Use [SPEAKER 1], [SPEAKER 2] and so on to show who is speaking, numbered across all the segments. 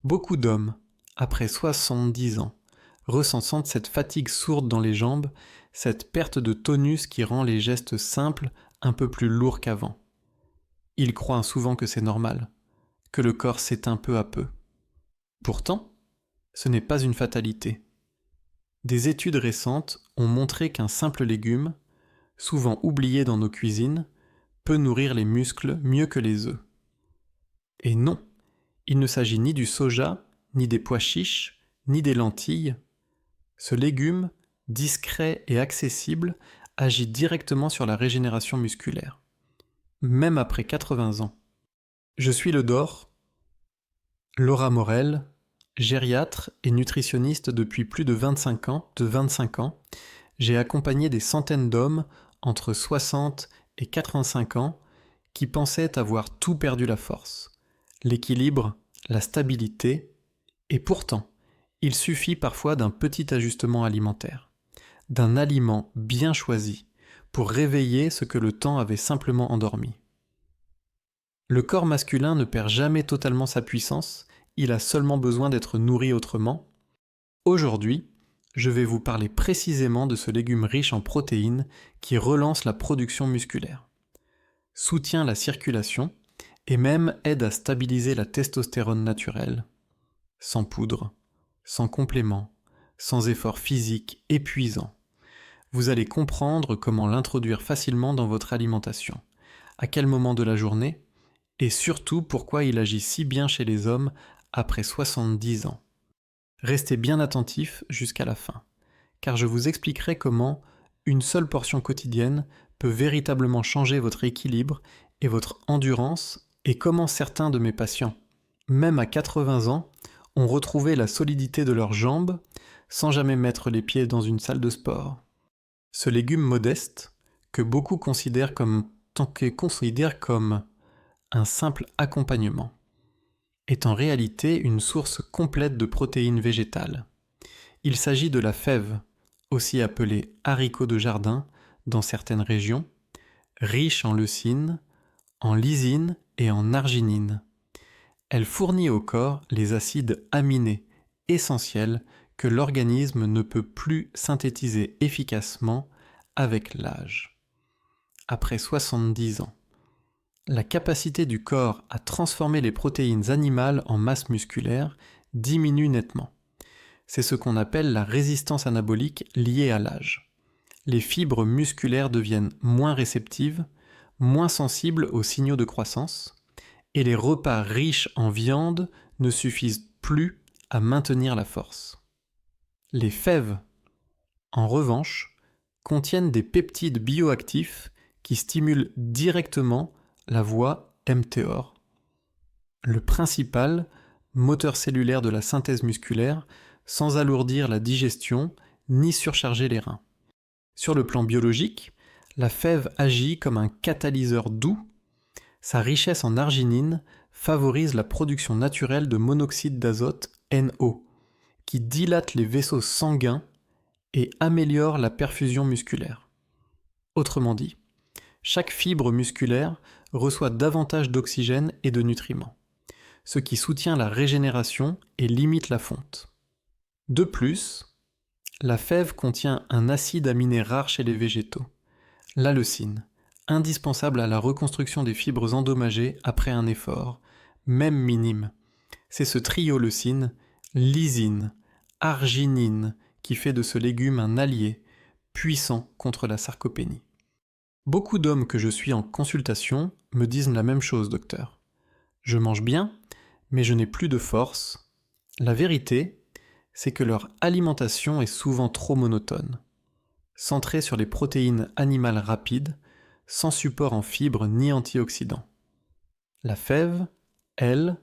[SPEAKER 1] Beaucoup d'hommes, après 70 ans, ressentent cette fatigue sourde dans les jambes, cette perte de tonus qui rend les gestes simples un peu plus lourds qu'avant. Ils croient souvent que c'est normal, que le corps s'éteint peu à peu. Pourtant, ce n'est pas une fatalité. Des études récentes ont montré qu'un simple légume, souvent oublié dans nos cuisines, peut nourrir les muscles mieux que les œufs. Et non, il ne s'agit ni du soja, ni des pois chiches, ni des lentilles. Ce légume, discret et accessible, agit directement sur la régénération musculaire, même après 80 ans. Je suis le Dor, Laura Morel, gériatre et nutritionniste depuis plus de 25 ans. J'ai accompagné des centaines d'hommes entre 60 et 85 ans qui pensaient avoir tout perdu la force, l'équilibre, la stabilité, et pourtant, il suffit parfois d'un petit ajustement alimentaire, d'un aliment bien choisi pour réveiller ce que le temps avait simplement endormi. Le corps masculin ne perd jamais totalement sa puissance, il a seulement besoin d'être nourri autrement. Aujourd'hui, je vais vous parler précisément de ce légume riche en protéines qui relance la production musculaire, soutient la circulation et même aide à stabiliser la testostérone naturelle, sans poudre, sans complément, sans effort physique épuisant. Vous allez comprendre comment l'introduire facilement dans votre alimentation, à quel moment de la journée, et surtout pourquoi il agit si bien chez les hommes après 70 ans. Restez bien attentifs jusqu'à la fin, car je vous expliquerai comment une seule portion quotidienne peut véritablement changer votre équilibre et votre endurance, et comment certains de mes patients, même à 80 ans, ont retrouvé la solidité de leurs jambes sans jamais mettre les pieds dans une salle de sport. Ce légume modeste, que beaucoup considèrent comme un simple accompagnement, est en réalité une source complète de protéines végétales. Il s'agit de la fève, aussi appelée haricot de jardin dans certaines régions, riche en leucine, en lysine et en arginine. Elle fournit au corps les acides aminés essentiels que l'organisme ne peut plus synthétiser efficacement avec l'âge. Après 70 ans, la capacité du corps à transformer les protéines animales en masse musculaire diminue nettement. C'est ce qu'on appelle la résistance anabolique liée à l'âge. Les fibres musculaires deviennent moins réceptives, moins sensibles aux signaux de croissance, et les repas riches en viande ne suffisent plus à maintenir la force. Les fèves, en revanche, contiennent des peptides bioactifs qui stimulent directement la voie mTOR, le principal moteur cellulaire de la synthèse musculaire, sans alourdir la digestion ni surcharger les reins. Sur le plan biologique, la fève agit comme un catalyseur doux. Sa richesse en arginine favorise la production naturelle de monoxyde d'azote NO, qui dilate les vaisseaux sanguins et améliore la perfusion musculaire. Autrement dit, chaque fibre musculaire reçoit davantage d'oxygène et de nutriments, ce qui soutient la régénération et limite la fonte. De plus, la fève contient un acide aminé rare chez les végétaux, la leucine, indispensable à la reconstruction des fibres endommagées après un effort, même minime. C'est ce trio leucine, lysine, arginine qui fait de ce légume un allié puissant contre la sarcopénie. Beaucoup d'hommes que je suis en consultation me disent la même chose, docteur. Je mange bien, mais je n'ai plus de force. La vérité, c'est que leur alimentation est souvent trop monotone, centrée sur les protéines animales rapides, sans support en fibres ni antioxydants. La fève, elle,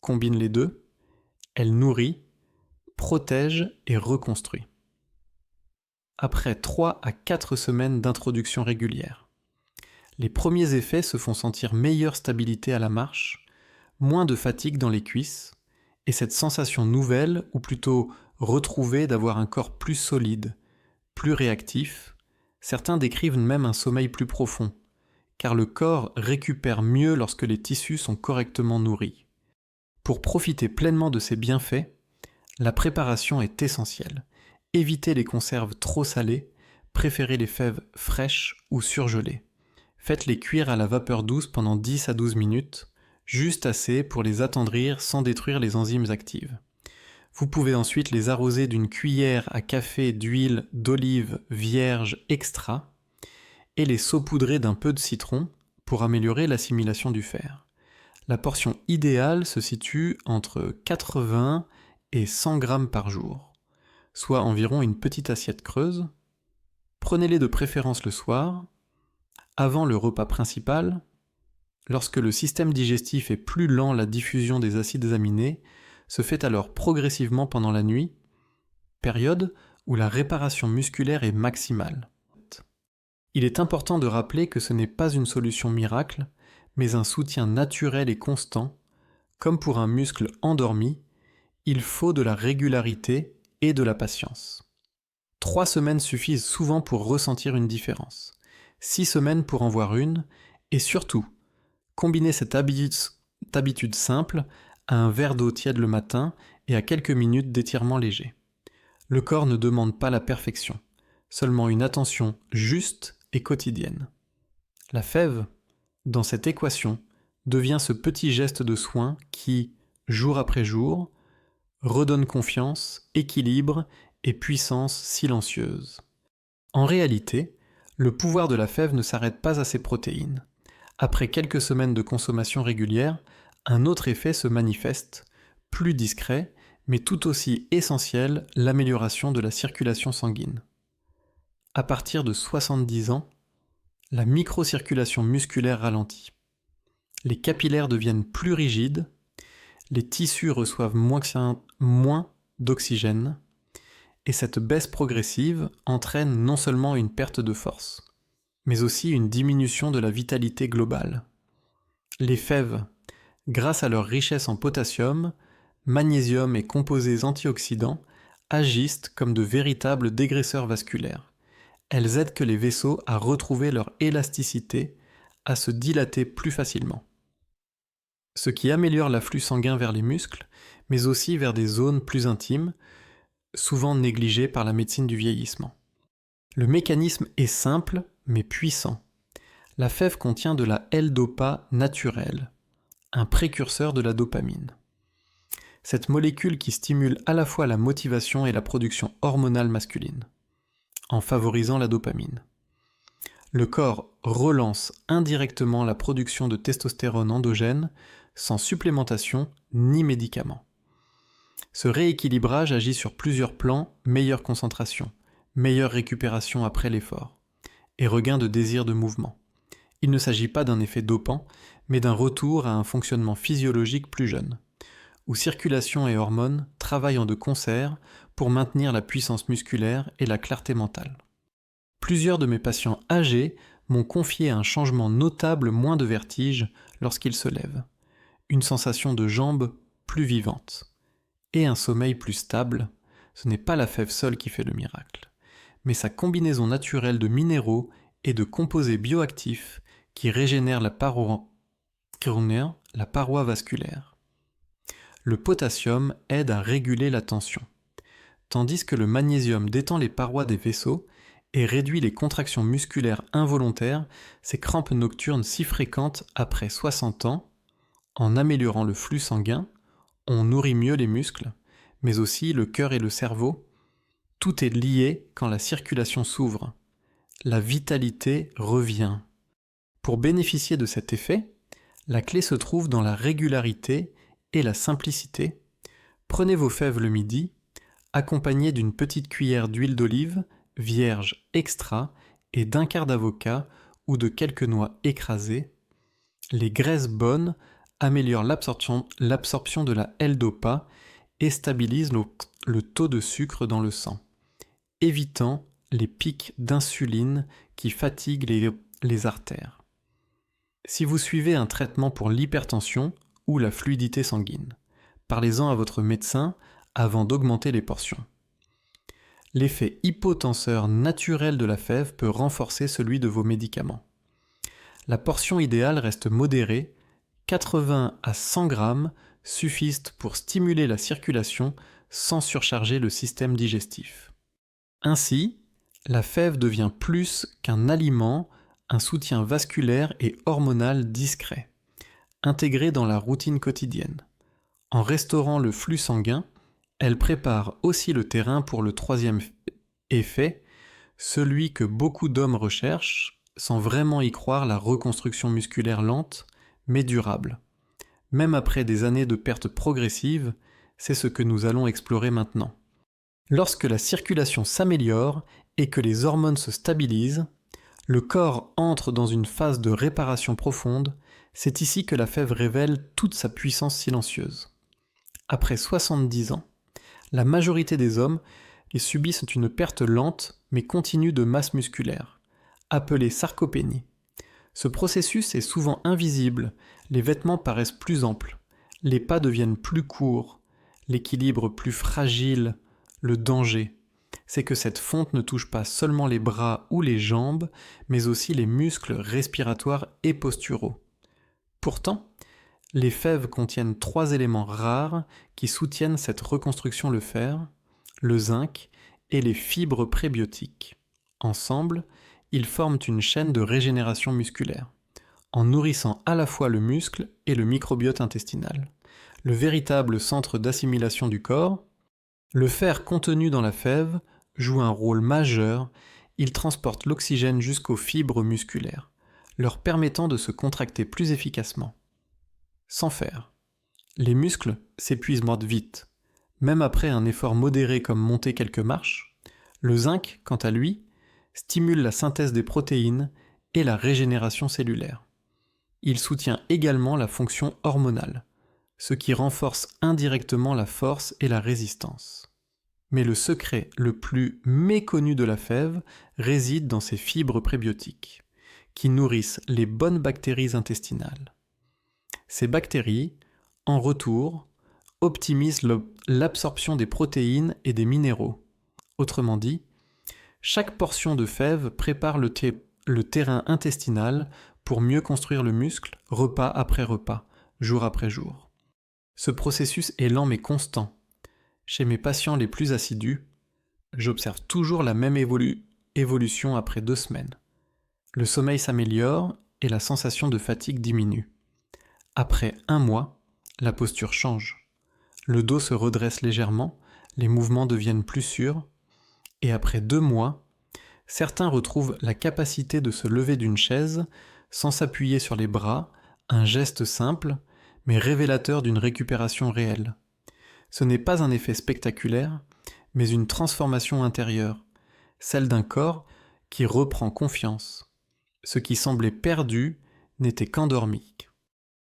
[SPEAKER 1] combine les deux, elle nourrit, protège et reconstruit. Après 3 à 4 semaines d'introduction régulière, les premiers effets se font sentir meilleure stabilité à la marche, moins de fatigue dans les cuisses, et cette sensation nouvelle, ou plutôt retrouvée d'avoir un corps plus solide, plus réactif, certains décrivent même un sommeil plus profond, car le corps récupère mieux lorsque les tissus sont correctement nourris. Pour profiter pleinement de ces bienfaits, la préparation est essentielle. Évitez les conserves trop salées, préférez les fèves fraîches ou surgelées. Faites-les cuire à la vapeur douce pendant 10 à 12 minutes, juste assez pour les attendrir sans détruire les enzymes actives. Vous pouvez ensuite les arroser d'une cuillère à café d'huile d'olive vierge extra et les saupoudrer d'un peu de citron pour améliorer l'assimilation du fer. La portion idéale se situe entre 80 et 100 grammes par jour, soit environ une petite assiette creuse. Prenez-les de préférence le soir, avant le repas principal. Lorsque le système digestif est plus lent, la diffusion des acides aminés se fait alors progressivement pendant la nuit, période où la réparation musculaire est maximale. Il est important de rappeler que ce n'est pas une solution miracle, mais un soutien naturel et constant. Comme pour un muscle endormi, il faut de la régularité et de la patience. 3 semaines suffisent souvent pour ressentir une différence, 6 semaines pour en voir une, et surtout, combinez cette habitude simple à un verre d'eau tiède le matin et à quelques minutes d'étirement léger. Le corps ne demande pas la perfection, seulement une attention juste et quotidienne. La fève, dans cette équation, devient ce petit geste de soin qui, jour après jour, redonne confiance, équilibre et puissance silencieuse. En réalité, le pouvoir de la fève ne s'arrête pas à ses protéines. Après quelques semaines de consommation régulière, un autre effet se manifeste, plus discret, mais tout aussi essentiel, l'amélioration de la circulation sanguine. À partir de 70 ans, la microcirculation musculaire ralentit. Les capillaires deviennent plus rigides, les tissus reçoivent moins d'oxygène, et cette baisse progressive entraîne non seulement une perte de force, mais aussi une diminution de la vitalité globale. Les fèves, grâce à leur richesse en potassium, magnésium et composés antioxydants, agissent comme de véritables dégraisseurs vasculaires. Elles aident que les vaisseaux à retrouver leur élasticité, à se dilater plus facilement. Ce qui améliore l'afflux sanguin vers les muscles, mais aussi vers des zones plus intimes, souvent négligées par la médecine du vieillissement. Le mécanisme est simple, mais puissant. La fève contient de la L-dopa naturelle, un précurseur de la dopamine. Cette molécule qui stimule à la fois la motivation et la production hormonale masculine, en favorisant la dopamine. Le corps relance indirectement la production de testostérone endogène sans supplémentation ni médicaments. Ce rééquilibrage agit sur plusieurs plans: meilleure concentration, meilleure récupération après l'effort, et regain de désir de mouvement. Il ne s'agit pas d'un effet dopant, mais d'un retour à un fonctionnement physiologique plus jeune, où circulation et hormones travaillent de concert pour maintenir la puissance musculaire et la clarté mentale. Plusieurs de mes patients âgés m'ont confié un changement notable: moins de vertige lorsqu'ils se lèvent, une sensation de jambes plus vivantes, et un sommeil plus stable. Ce n'est pas la fève seule qui fait le miracle, mais sa combinaison naturelle de minéraux et de composés bioactifs qui régénèrent la paroi vasculaire. Le potassium aide à réguler la tension, tandis que le magnésium détend les parois des vaisseaux et réduit les contractions musculaires involontaires, ces crampes nocturnes si fréquentes après 60 ans. En améliorant le flux sanguin, on nourrit mieux les muscles, mais aussi le cœur et le cerveau. Tout est lié quand la circulation s'ouvre. La vitalité revient. Pour bénéficier de cet effet, la clé se trouve dans la régularité et la simplicité. Prenez vos fèves le midi, accompagnées d'une petite cuillère d'huile d'olive vierge extra et d'un quart d'avocat ou de quelques noix écrasées. Les graisses bonnes améliorent l'absorption de la L-dopa et stabilisent le taux de sucre dans le sang, évitant les pics d'insuline qui fatiguent les artères. Si vous suivez un traitement pour l'hypertension ou la fluidité sanguine, parlez-en à votre médecin avant d'augmenter les portions. L'effet hypotenseur naturel de la fève peut renforcer celui de vos médicaments. La portion idéale reste modérée, 80 à 100 grammes suffisent pour stimuler la circulation sans surcharger le système digestif. Ainsi, la fève devient plus qu'un aliment, un soutien vasculaire et hormonal discret, intégré dans la routine quotidienne. En restaurant le flux sanguin, elle prépare aussi le terrain pour le troisième effet, celui que beaucoup d'hommes recherchent, sans vraiment y croire, la reconstruction musculaire lente, mais durable. Même après des années de perte progressive, c'est ce que nous allons explorer maintenant. Lorsque la circulation s'améliore et que les hormones se stabilisent, le corps entre dans une phase de réparation profonde, c'est ici que la fève révèle toute sa puissance silencieuse. Après 70 ans, la majorité des hommes subissent une perte lente mais continue de masse musculaire, appelée sarcopénie. Ce processus est souvent invisible, les vêtements paraissent plus amples, les pas deviennent plus courts, l'équilibre plus fragile, le danger. C'est que cette fonte ne touche pas seulement les bras ou les jambes, mais aussi les muscles respiratoires et posturaux. Pourtant, les fèves contiennent 3 éléments rares qui soutiennent cette reconstruction: le fer, le zinc et les fibres prébiotiques. Ensemble, ils forment une chaîne de régénération musculaire, en nourrissant à la fois le muscle et le microbiote intestinal, le véritable centre d'assimilation du corps. Le fer contenu dans la fève joue un rôle majeur, il transporte l'oxygène jusqu'aux fibres musculaires, leur permettant de se contracter plus efficacement. Sans fer, les muscles s'épuisent moins vite. Même après un effort modéré comme monter quelques marches, le zinc, quant à lui, stimule la synthèse des protéines et la régénération cellulaire. Il soutient également la fonction hormonale, ce qui renforce indirectement la force et la résistance. Mais le secret le plus méconnu de la fève réside dans ses fibres prébiotiques, qui nourrissent les bonnes bactéries intestinales. Ces bactéries, en retour, optimisent l'absorption des protéines et des minéraux. Autrement dit, chaque portion de fève prépare le terrain intestinal pour mieux construire le muscle, repas après repas, jour après jour. Ce processus est lent mais constant. Chez mes patients les plus assidus, j'observe toujours la même évolution après 2 semaines. Le sommeil s'améliore et la sensation de fatigue diminue. Après 1 mois, la posture change. Le dos se redresse légèrement, les mouvements deviennent plus sûrs, et après 2 mois, certains retrouvent la capacité de se lever d'une chaise sans s'appuyer sur les bras, un geste simple, mais révélateur d'une récupération réelle. Ce n'est pas un effet spectaculaire, mais une transformation intérieure, celle d'un corps qui reprend confiance. Ce qui semblait perdu n'était qu'endormi.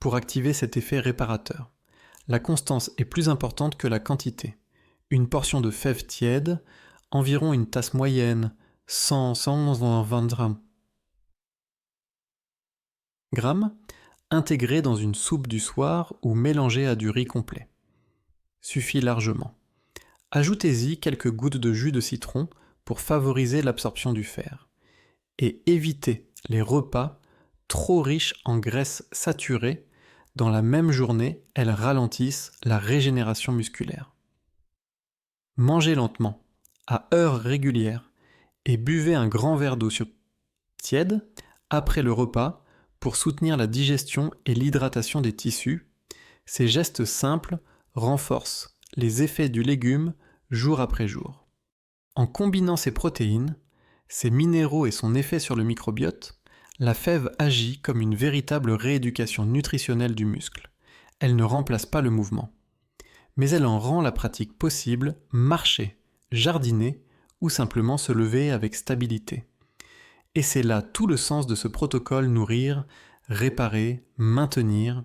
[SPEAKER 1] Pour activer cet effet réparateur, la constance est plus importante que la quantité. Une portion de fève tiède, environ une tasse moyenne, 100-120 grammes, intégrée dans une soupe du soir ou mélangée à du riz complet. Suffit largement. Ajoutez-y quelques gouttes de jus de citron pour favoriser l'absorption du fer. Et évitez les repas trop riches en graisses saturées. Dans la même journée, elles ralentissent la régénération musculaire. Mangez lentement, à heures régulières, et buvez un grand verre d'eau tiède après le repas pour soutenir la digestion et l'hydratation des tissus. Ces gestes simples renforcent les effets du légume jour après jour. En combinant ces protéines, ses minéraux et son effet sur le microbiote, la fève agit comme une véritable rééducation nutritionnelle du muscle. Elle ne remplace pas le mouvement, mais elle en rend la pratique possible: marcher, jardiner ou simplement se lever avec stabilité. Et c'est là tout le sens de ce protocole nourrir, réparer, maintenir,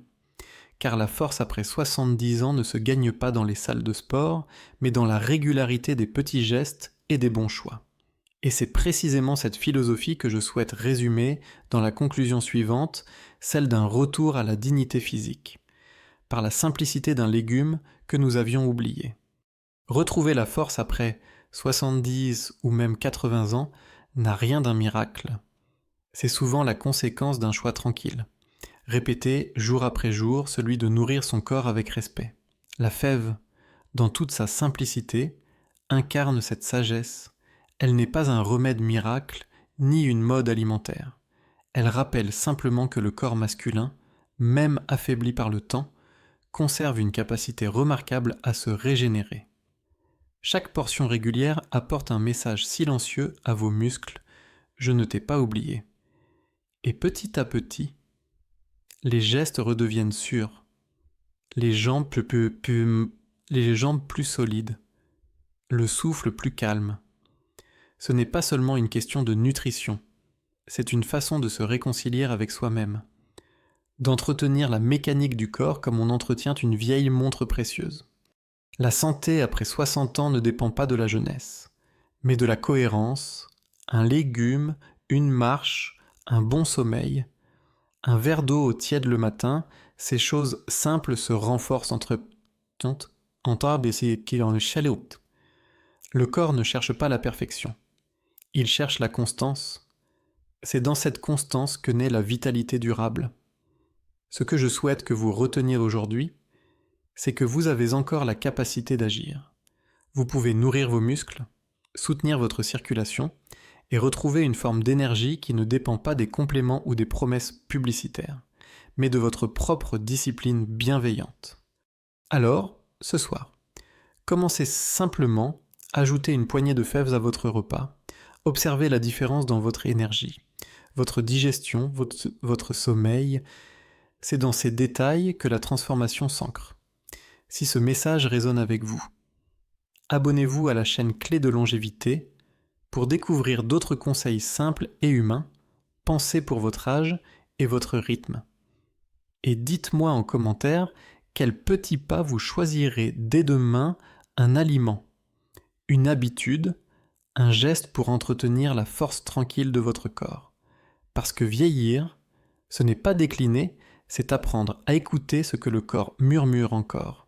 [SPEAKER 1] car la force après 70 ans ne se gagne pas dans les salles de sport, mais dans la régularité des petits gestes et des bons choix. Et c'est précisément cette philosophie que je souhaite résumer dans la conclusion suivante, celle d'un retour à la dignité physique, par la simplicité d'un légume que nous avions oublié. Retrouver la force après 70 ou même 80 ans n'a rien d'un miracle. C'est souvent la conséquence d'un choix tranquille. Répétez jour après jour celui de nourrir son corps avec respect. La fève, dans toute sa simplicité, incarne cette sagesse. Elle n'est pas un remède miracle, ni une mode alimentaire. Elle rappelle simplement que le corps masculin, même affaibli par le temps, conserve une capacité remarquable à se régénérer. Chaque portion régulière apporte un message silencieux à vos muscles, je ne t'ai pas oublié. Et petit à petit, les gestes redeviennent sûrs, les jambes plus solides, le souffle plus calme. Ce n'est pas seulement une question de nutrition, c'est une façon de se réconcilier avec soi-même, d'entretenir la mécanique du corps comme on entretient une vieille montre précieuse. La santé après 60 ans ne dépend pas de la jeunesse, mais de la cohérence, un légume, une marche, un bon sommeil, un verre d'eau au tiède le matin, ces choses simples se renforcent entre le corps ne cherche pas la perfection, il cherche la constance. C'est dans cette constance que naît la vitalité durable. Ce que je souhaite que vous reteniez aujourd'hui, c'est que vous avez encore la capacité d'agir. Vous pouvez nourrir vos muscles, soutenir votre circulation et retrouver une forme d'énergie qui ne dépend pas des compléments ou des promesses publicitaires, mais de votre propre discipline bienveillante. Alors, ce soir, commencez simplement, ajoutez une poignée de fèves à votre repas, observez la différence dans votre énergie, votre digestion, votre sommeil. C'est dans ces détails que la transformation s'ancre. Si ce message résonne avec vous, abonnez-vous à la chaîne Clé de longévité pour découvrir d'autres conseils simples et humains, pensés pour votre âge et votre rythme. Et dites-moi en commentaire quel petit pas vous choisirez dès demain, un aliment, une habitude, un geste pour entretenir la force tranquille de votre corps. Parce que vieillir, ce n'est pas décliner, c'est apprendre à écouter ce que le corps murmure encore.